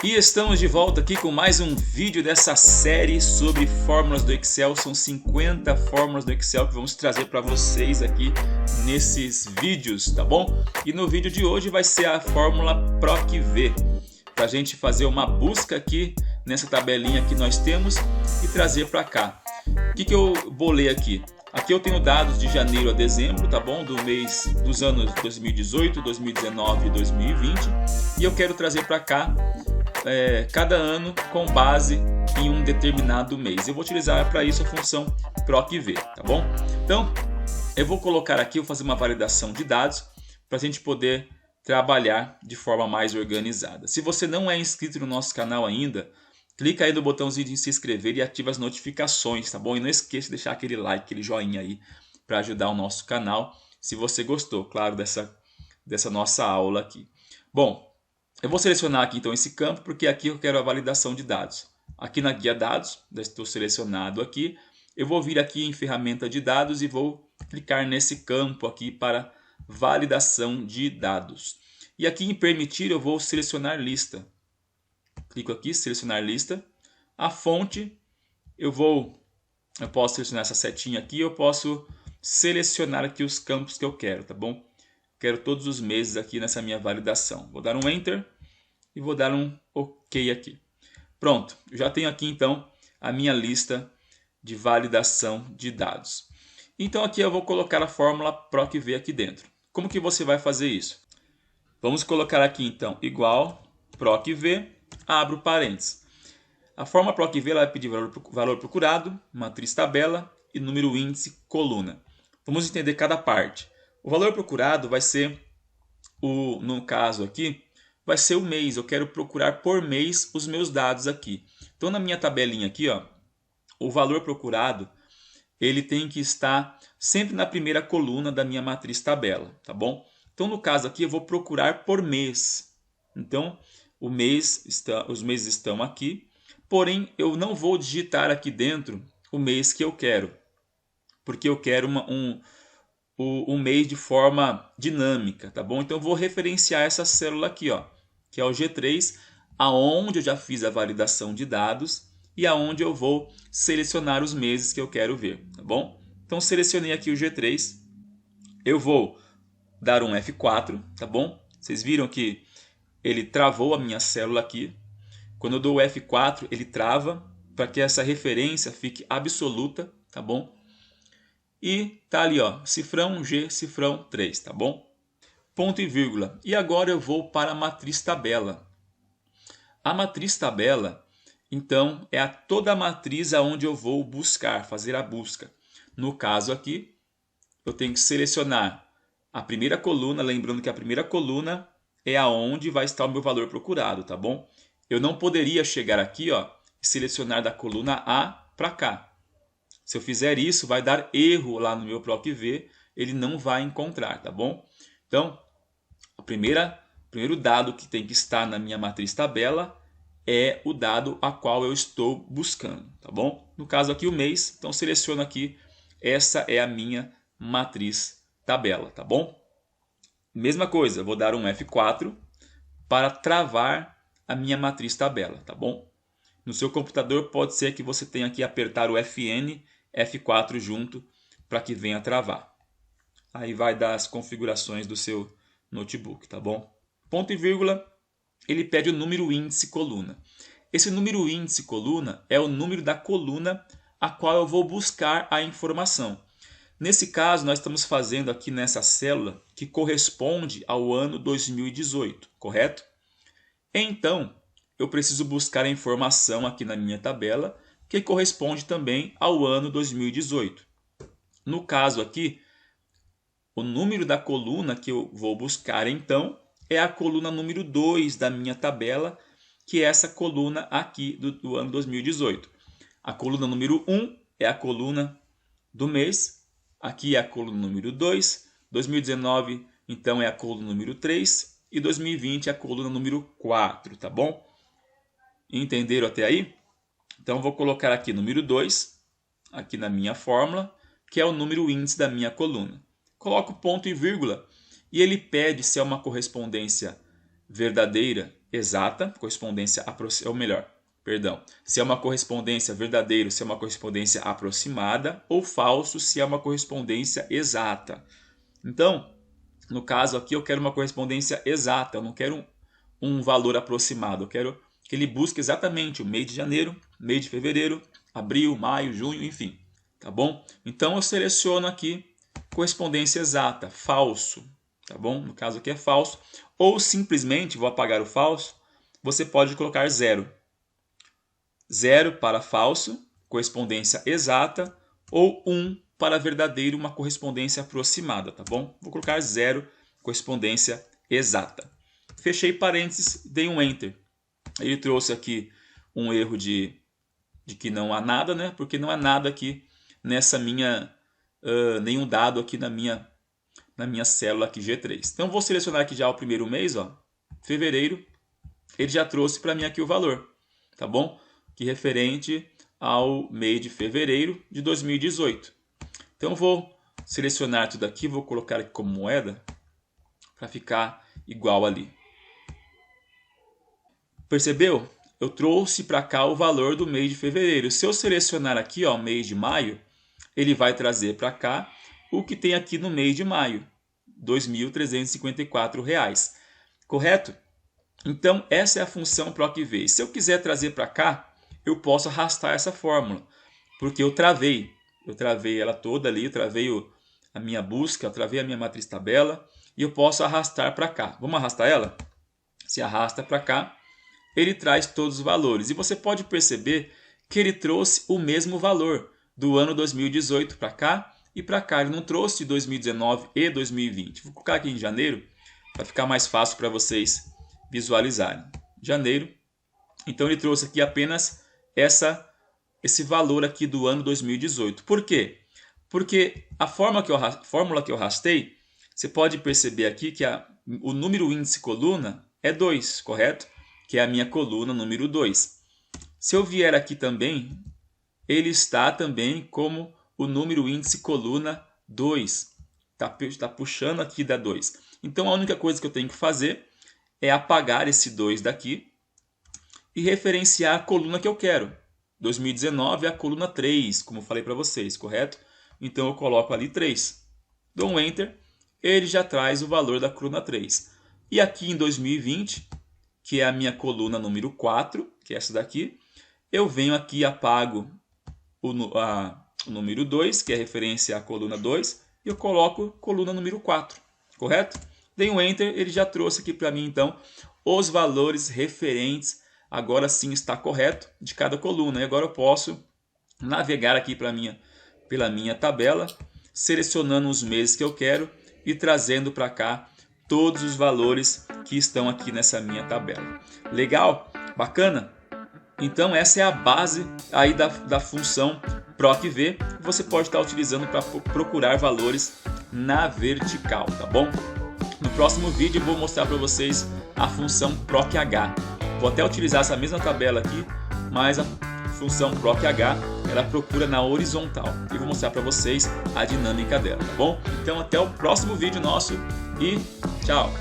E estamos de volta aqui com mais um vídeo dessa série sobre fórmulas do Excel. São 50 fórmulas do Excel que vamos trazer para vocês aqui nesses vídeos, tá bom? E no vídeo de hoje vai ser a fórmula PROC-V, para a gente fazer uma busca aqui nessa tabelinha que nós temos e trazer para cá. O que eu bolei aqui? Aqui eu tenho dados de janeiro a dezembro, tá bom? Dos anos 2018, 2019 e 2020. E eu quero trazer para cá cada ano com base em um determinado mês. Eu vou utilizar para isso a função PROC-V, tá bom? Então, eu vou colocar aqui, vou fazer uma validação de dados para a gente poder trabalhar de forma mais organizada. Se você não é inscrito no nosso canal ainda, clica aí no botãozinho de se inscrever e ativa as notificações, tá bom? E não esqueça de deixar aquele like, aquele joinha aí para ajudar o nosso canal, se você gostou, claro, dessa nossa aula aqui. Bom, eu vou selecionar aqui então esse campo, porque aqui eu quero a validação de dados. Aqui na guia dados, já estou selecionado aqui. Eu vou vir aqui em ferramenta de dados e vou clicar nesse campo aqui para validação de dados. E aqui em permitir eu vou selecionar lista. Clico aqui, selecionar lista. A fonte, eu posso selecionar essa setinha aqui, eu posso selecionar aqui os campos que eu quero, tá bom? Quero todos os meses aqui nessa minha validação. Vou dar um Enter e vou dar um OK aqui. Pronto, já tenho aqui então a minha lista de validação de dados. Então aqui eu vou colocar a fórmula PROC-V aqui dentro. Como que você vai fazer isso? Vamos colocar aqui então igual PROC-V, abro parênteses. A fórmula PROC-V vai pedir valor procurado, matriz tabela e número índice coluna. Vamos entender cada parte. O valor procurado vai ser, no caso aqui, vai ser o mês. Eu quero procurar por mês os meus dados aqui. Então, na minha tabelinha aqui, ó, o valor procurado, ele tem que estar sempre na primeira coluna da minha matriz tabela, tá bom? Então, no caso aqui, eu vou procurar por mês. Então, os meses estão aqui, porém, eu não vou digitar aqui dentro o mês que eu quero, porque eu quero um mês de forma dinâmica, tá bom? Então eu vou referenciar essa célula aqui, ó, que é o G3, aonde eu já fiz a validação de dados e aonde eu vou selecionar os meses que eu quero ver, tá bom? Então selecionei aqui o G3, eu vou dar um F4, tá bom? Vocês viram que ele travou a minha célula aqui. Quando eu dou o F4, ele trava para que essa referência fique absoluta, tá bom? E tá ali, ó, cifrão G, cifrão 3, tá bom? Ponto e vírgula. E agora eu vou para a matriz tabela. A matriz tabela, então, é toda a matriz aonde eu vou buscar, fazer a busca. No caso aqui, eu tenho que selecionar a primeira coluna, lembrando que a primeira coluna é aonde vai estar o meu valor procurado, tá bom? Eu não poderia chegar aqui, ó, e selecionar da coluna A para cá. Se eu fizer isso, vai dar erro lá no meu PROC-V, ele não vai encontrar, tá bom? Então, o primeiro dado que tem que estar na minha matriz tabela é o dado a qual eu estou buscando, tá bom? No caso aqui o mês, então seleciono aqui, essa é a minha matriz tabela, tá bom? Mesma coisa, vou dar um F4 para travar a minha matriz tabela, tá bom? No seu computador pode ser que você tenha que apertar o FN, F4 junto, para que venha travar. Aí vai dar as configurações do seu notebook, tá bom? Ponto e vírgula, ele pede o número índice coluna. Esse número índice coluna é o número da coluna a qual eu vou buscar a informação. Nesse caso, nós estamos fazendo aqui nessa célula que corresponde ao ano 2018, correto? Então, eu preciso buscar a informação aqui na minha tabela que corresponde também ao ano 2018. No caso aqui, o número da coluna que eu vou buscar então é a coluna número 2 da minha tabela, que é essa coluna aqui do ano 2018. A coluna número 1 é a coluna do mês, aqui é a coluna número 2, 2019 então é a coluna número 3 e 2020 é a coluna número 4, tá bom? Entenderam até aí? Então eu vou colocar aqui número 2, aqui na minha fórmula, que é o número índice da minha coluna. Coloco ponto e vírgula e ele pede se é uma correspondência verdadeira exata, correspondência ou melhor, perdão, se é uma correspondência verdadeiro, se é uma correspondência aproximada, ou falso, se é uma correspondência exata. Então, no caso aqui, eu quero uma correspondência exata, eu não quero um valor aproximado, eu quero que ele busque exatamente o mês de janeiro, mês de fevereiro, abril, maio, junho, enfim, tá bom? Então eu seleciono aqui correspondência exata, falso, tá bom? No caso aqui é falso, ou simplesmente vou apagar o falso, você pode colocar 0. 0 para falso, correspondência exata, ou 1 para verdadeiro, uma correspondência aproximada, tá bom? Vou colocar 0, correspondência exata. Fechei parênteses, dei um Enter. Ele trouxe aqui um erro de que não há nada, né? Porque não há nada aqui nessa minha, nenhum dado aqui na minha célula aqui G3. Então vou selecionar aqui já o primeiro mês, ó, fevereiro. Ele já trouxe para mim aqui o valor, tá bom? Que referente ao mês de fevereiro de 2018. Então vou selecionar tudo aqui, vou colocar aqui como moeda para ficar igual ali. Percebeu? Eu trouxe para cá o valor do mês de fevereiro. Se eu selecionar aqui, ó, o mês de maio, ele vai trazer para cá o que tem aqui no mês de maio, R$ 2.354, correto? Então essa é a função PROC-V. Se eu quiser trazer para cá, eu posso arrastar essa fórmula, porque eu travei ela toda ali, eu travei a minha busca, eu travei a minha matriz tabela e eu posso arrastar para cá. Vamos arrastar ela? Se arrasta para cá, ele traz todos os valores. E você pode perceber que ele trouxe o mesmo valor do ano 2018 para cá e para cá. Ele não trouxe 2019 e 2020. Vou colocar aqui em janeiro para ficar mais fácil para vocês visualizarem. Janeiro. Então ele trouxe aqui apenas esse valor aqui do ano 2018. Por quê? Porque a fórmula que eu arrastei, você pode perceber aqui que o número índice coluna é 2, correto? Que é a minha coluna número 2. Se eu vier aqui também, ele está também como o número índice coluna 2. Está puxando aqui da 2. Então a única coisa que eu tenho que fazer é apagar esse 2 daqui e referenciar a coluna que eu quero. 2019 é a coluna 3, como eu falei para vocês, correto? Então eu coloco ali 3. Dou um Enter, ele já traz o valor da coluna 3. E aqui em 2020... que é a minha coluna número 4, que é essa daqui, eu venho aqui e apago o número 2, que é referência à coluna 2, e eu coloco coluna número 4, correto? Dei um Enter, ele já trouxe aqui para mim, então, os valores referentes, agora sim está correto, de cada coluna. E agora eu posso navegar aqui pela minha tabela, selecionando os meses que eu quero e trazendo para cá todos os valores que estão aqui nessa minha tabela. Legal? Bacana? Então essa é a base aí da função PROC-V que você pode estar utilizando para procurar valores na vertical, tá bom? No próximo vídeo eu vou mostrar para vocês a função PROC-H. Vou até utilizar essa mesma tabela aqui, mas a função PROC-H ela procura na horizontal. E vou mostrar para vocês a dinâmica dela, tá bom? Então até o próximo vídeo nosso e tchau!